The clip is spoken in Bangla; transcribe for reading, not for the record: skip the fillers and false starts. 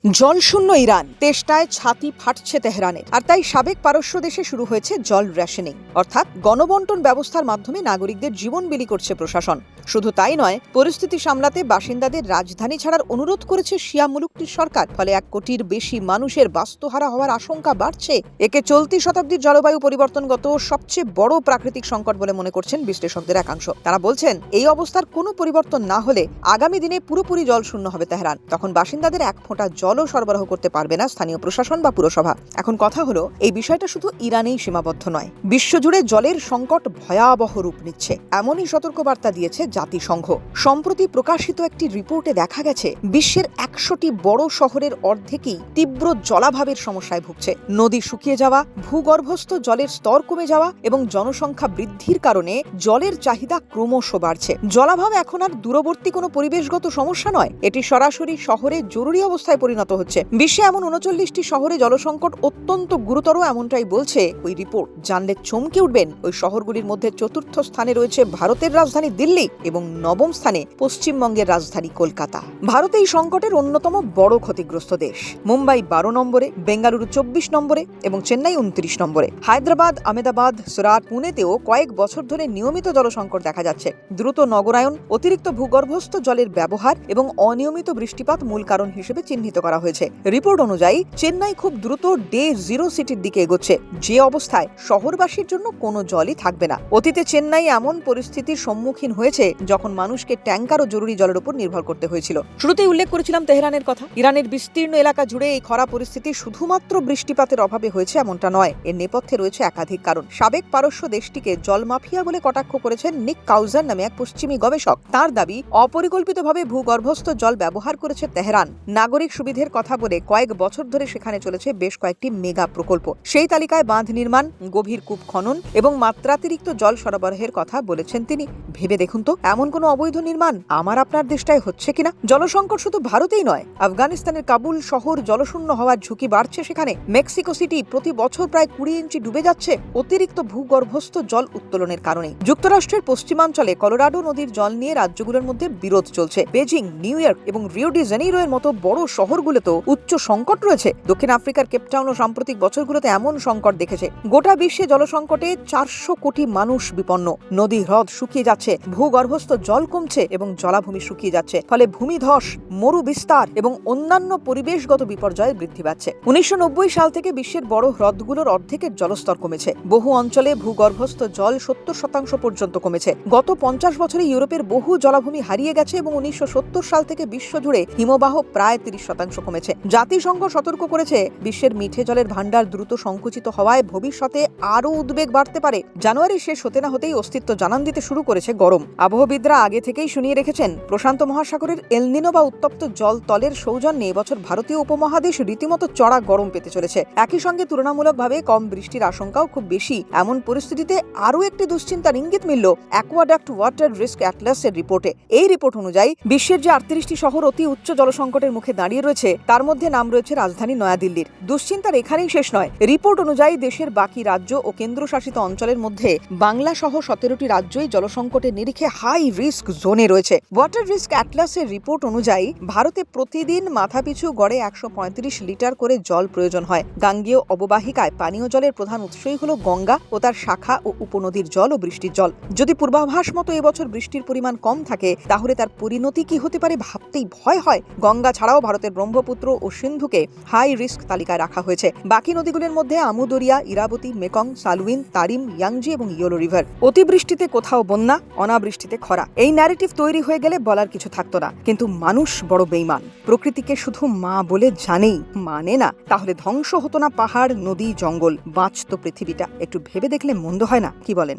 জলশূন্য ইরান, তেষ্টায় ছাতি ফাটছে তেহরানের। আর তাই সাবেক পারস্য দেশে শুরু হয়েছে জল রেশনিং, অর্থাৎ গণবন্টন ব্যবস্থার মাধ্যমে নাগরিকদের জীবন বিলি করছে প্রশাসন। শুধু তাই নয়, পরিস্থিতি সামলাতে বাসিন্দাদের রাজধানী ছাড়ার অনুরোধ করেছে শিয়া মুলুকটির সরকার। ফলে 1 কোটির বেশি মানুষের বাস্তুহারা হওয়ার আশঙ্কা বাড়ছে। একে চলতি শতাব্দীর জলবায়ু পরিবর্তনগত সবচেয়ে বড় প্রাকৃতিক সংকট বলে মনে করছেন বিশ্লেষকদের একাংশ। তারা বলছেন, এই অবস্থার কোনো পরিবর্তন না হলে আগামী দিনে পুরোপুরি জল শূন্য হবে তেহরান। তখন বাসিন্দাদের 1 ফোঁটা জলও সরবরাহ করতে পারবে না স্থানীয় প্রশাসন বা পুরসভা। এখন কথা হলো, এই বিষয়টা শুধু ইরানেই সীমাবদ্ধ নয়, বিশ্বজুড়ে জলের সংকট ভয়াবহ রূপ নিচ্ছে, এমনই সতর্কবার্তা দিয়েছে জাতিসংঘ। সম্প্রতি প্রকাশিত একটি রিপোর্টে দেখা গেছে, বিশ্বের 100টি বড় শহরের অর্ধেকই তীব্র জলাভাবের সমস্যায় ভুগছে। নদী শুকিয়ে যাওয়া, ভূগর্ভস্থ জলের স্তর কমে যাওয়া এবং জনসংখ্যা বৃদ্ধির কারণে জলের চাহিদা ক্রমশ বাড়ছে। জলাভাব এখন আর দূরবর্তী কোনো পরিবেশগত সমস্যা নয়, এটি সরাসরি শহরে জরুরি অবস্থায় পরিণত হচ্ছে। বিশ্বে এমন 39টি শহরে জলসংকট অত্যন্ত গুরুতর, এমনটাই বলছে ওই রিপোর্ট। জানলে চমকে উঠবেন, ওই শহরগুলির মধ্যে 4র্থ স্থানে রয়েছে ভারতের রাজধানী দিল্লি এবং 9ম স্থানে পশ্চিমবঙ্গের রাজধানী কলকাতা। ভারত এই সংকটের অন্যতম বড় ক্ষতিগ্রস্ত দেশ। মুম্বাই 12 নম্বরে, বেঙ্গালুরু 24 নম্বরে এবং চেন্নাই 29 নম্বরে। হায়দ্রাবাদ, আহমেদাবাদ, সুরাট, পুনেতেও কয়েক বছর ধরে নিয়মিত জলসংকট দেখা যাচ্ছে। দ্রুত নগরায়ন, অতিরিক্ত ভূগর্ভস্থ জলের ব্যবহার এবং অনিয়মিত বৃষ্টিপাত মূল কারণ হিসেবে চিহ্নিত করা হয়েছে। রিপোর্ট অনুযায়ী চেন্নাই খুব দ্রুত ডে জিরো সিটির দিকে এগোচ্ছে, যে অবস্থায় শহরবাসীর জন্য কোনো জলই থাকবে না। অতীতে চেন্নাই এমন পরিস্থিতির সম্মুখীন হয়েছে যখন মানুষকে ট্যাঙ্কার ও জরুরি জলের উপর নির্ভর করতে হয়েছিল। শুরুতেই উল্লেখ করেছিলাম তেহরানের কথা। ইরানের বিস্তীর্ণ এলাকা জুড়ে এই খরা পরিস্থিতি শুধুমাত্র বৃষ্টিপাতের অভাবে হয়েছে এমনটা নয়, এর নেপথ্যে রয়েছে একাধিক কারণ। সাবেক পারস্য দেশটিকে জল মাফিয়া বলে কটাক্ষ করেছেন নিক কাউজার নামে এক পশ্চিমী গবেষক। তার দাবি, অপরিকল্পিতভাবে ভূগর্ভস্থ জল ব্যবহার করেছে তেহরান। নাগরিক সুবিধের কথা বলে কয়েক বছর ধরে সেখানে চলেছে বেশ কয়েকটি মেগা প্রকল্প। সেই তালিকায় বাঁধ নির্মাণ, গভীর কূপ খনন এবং মাত্রাতিরিক্ত জল সরবরাহের কথা বলেছেন তিনি। ভেবে দেখুন তো, এমন কোনো অবৈধ নির্মাণ আমার আপনার দেশটায় হচ্ছে কিনা। জলসংকট শুধু ভারতেই নয়, আফগানিস্তানের কাবুল শহর জলশূন্য হওয়ার ঝুঁকি বাড়ছে সেখানে। মেক্সিকো সিটি প্রতি বছর প্রায় 20 ইঞ্চি ডুবে যাচ্ছে অতিরিক্ত ভূগর্ভস্থ জল উত্তোলনের কারণে। যুক্তরাষ্ট্রের পশ্চিমাঞ্চলে কলোরাডো নদীর জল নিয়ে রাজ্যগুলোর মধ্যে বিরোধ চলছে। বেজিং, নিউ ইয়র্ক এবং রিও ডি জেনেইরো এর মতো বড় শহরগুলোতেও উচ্চ সংকট রয়েছে। দক্ষিণ আফ্রিকার কেপটাউন ও সাম্প্রতিক বছরগুলোতে এমন সংকট দেখেছে। গোটা বিশ্বে জলসংকটে 400 কোটি মানুষ বিপন্ন। নদী হ্রদ শুকিয়ে যাচ্ছে, ভূগর্ভস্থ জল কমছে এবং জলাভূমি শুকিয়ে যাচ্ছে। ফলে ভূমিধস, মরু বিস্তার এবং অন্যান্য পরিবেশগত বিপর্যয় বৃদ্ধি পাচ্ছে। 1990 সাল থেকে বিশ্বের বড় হ্রদগুলোর অর্ধেকের জলস্তর কমেছে। বহু অঞ্চলে ভূগর্ভস্থ জল 70% পর্যন্ত কমেছে। গত 50 বছরে ইউরোপের বহু জলাভূমি হারিয়ে গেছে এবং 1970 সাল থেকে বিশ্বজুড়ে হিমবাহ প্রায় 30% কমেছে। জাতিসংঘ সতর্ক করেছে, বিশ্বের মিঠে জলের ভান্ডার দ্রুত সংকুচিত হওয়ায় ভবিষ্যতে আরও উদ্বেগ বাড়তে পারে। জানুয়ারি শেষ হতে না হতেই অস্তিত্ব জানান দিতে শুরু করেছে গরম। আবহবিদরা আগে থেকেই শুনিয়ে রেখেছেন, প্রশান্ত মহাসাগরের এলনিনো বা উত্তপ্ত জল তলের সৌজন্যে এবছর ভারতীয় উপমহাদেশ রীতিমতো চড়া গরম পেতে চলেছে। একই সঙ্গে তুলনামূলকভাবে কম বৃষ্টির আশঙ্কাও খুব বেশি। এমন পরিস্থিতিতে আরও একটি দুশ্চিন্তার ইঙ্গিত মিলল অ্যাকুয়াডাক্ট ওয়াটার রিস্ক অ্যাটলাসের রিপোর্টে। এই রিপোর্ট অনুযায়ী বিশ্বের যে 38টি শহর অতি উচ্চ জলসংকটের মুখে দাঁড়িয়ে রয়েছে, তার মধ্যে নাম রয়েছে রাজধানী নয়াদিল্লির। দুশ্চিন্তার এখানেই শেষ নয়। রিপোর্ট অনুযায়ী দেশের বাকি রাজ্য ও কেন্দ্রশাসিত অঞ্চলের মধ্যে বাংলা সহ 17টি রাজ্যই জলসংকটের নিরিখে হাই রিস্ক জোনে রয়েছে। ওয়াটার রিস্ক অ্যাটলাসের রিপোর্ট অনুযায়ী ভারতে প্রতিদিন মাথাপিছু গড়ে 135 লিটার করে জল প্রয়োজন হয়। গাঙ্গেয় অববাহিকায় পানীয় জলের প্রধান উৎসই হল গঙ্গা ও তার শাখা ও উপনদীর জল ও বৃষ্টির জল। যদি পূর্বাভাস মতো এবছর বৃষ্টির পরিমাণ কম থাকে, তাহলে তার পরিণতি কি হতে পারে ভাবতেই ভয় হয়। গঙ্গা ছাড়াও ভারতের ব্রহ্মপুত্র ও সিন্ধুকে হাই রিস্ক তালিকায় রাখা হয়েছে। বাকি নদীগুলোর মধ্যে আমুদরিয়া, ইরাবতী, মেকং, সালুইন, তারিম, ইয়াংজি এবং ইয়োলো রিভার। অতিবৃষ্টিতে কোথাও বন্যা, অনাবৃষ্টিতে খরা, এই ন্যারেটিভ তৈরি হয়ে গেলে বলার কিছু থাকতো না। কিন্তু মানুষ বড় বেইমান। প্রকৃতিকে শুধু মা বলে জানেই, মানে না। তাহলে ধ্বংস হতো না পাহাড়, নদী, জঙ্গল, বাঁচত পৃথিবীটা। একটু ভেবে দেখলে মন্দ হয় না, কি বলেন?